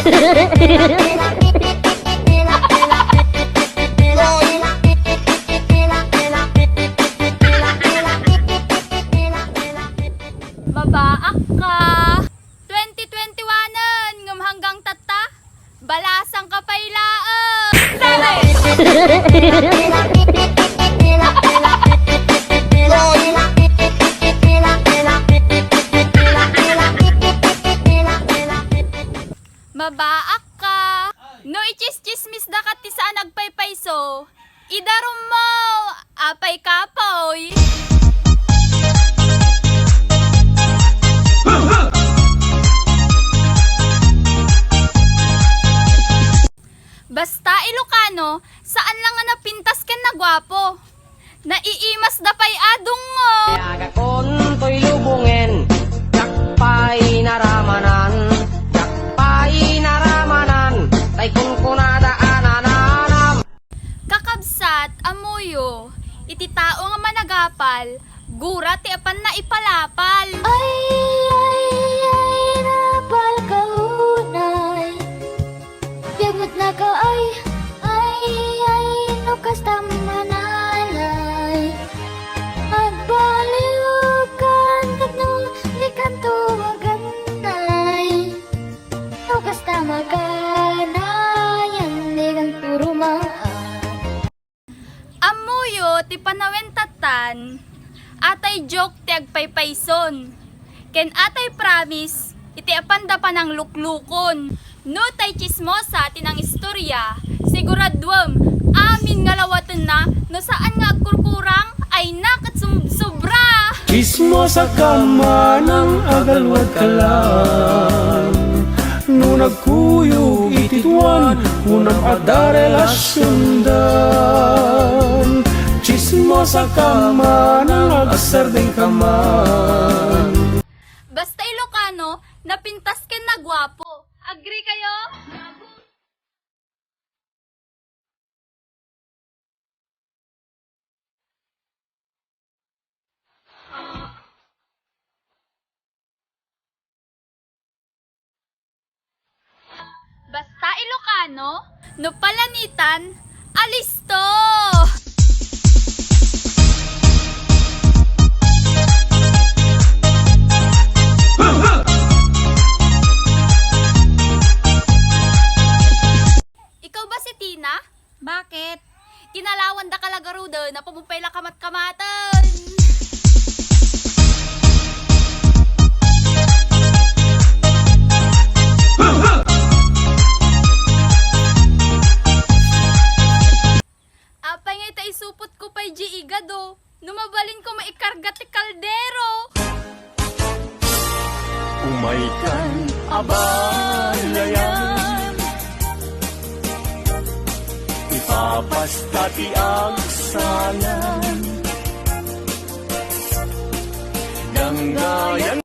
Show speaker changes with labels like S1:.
S1: Mabaak ka. 2021 ngum hanggang tata. Balasang kapailaan. Mabaak ka. No ichis-chismis da kat ti saan nagpaypayso. Idarum mo. Apay kapoy. Basta Ilocano, saan lang nga napintas ken na gwapo? Naiimas da pay adong mo.
S2: Agakon to'y lubungin, yakpay naramanan, tay kung kunadaanan.
S1: Kakabsat, amuyo, iti tao nga managapal, gura ti apan na ipalapal.
S3: Ay, napal kahunay. Biyagot na ka, ay, no kastam manalay. Agbaliukan, tagnong likan tuwaganay. No kastam maganay, ang likan turumaan.
S1: Amuyo, ti panawentatan, atay joke ti agpaypayson. Ken atay promise, iti apanda pa ng luklukon. No tay chismosa tinang istorya, siguradwam, amin nga lawatan na, no saan nga agkurkurang, ay nakat sobra.
S4: Chismosa ka man ang agalwad ka lang. No nagkuyog itituan, unang ada relasyon dan. Chismosa ka man ang agasardeng ka man.
S1: Basta Ilocano, napintas ken na gwapo. Agree kayo? Basta Ilocano, no palanitan, alisto! Ikaw ba si Tina? Bakit? Kinalawan da kalagaruda na pumupay la kamat-kamatan. Apay nga ita isupot ko pa'y giigado. Numabalin ko maikarga ti kaldero.
S4: Umaykan, abalayan, ipapasta ti agsalan. Nanggayan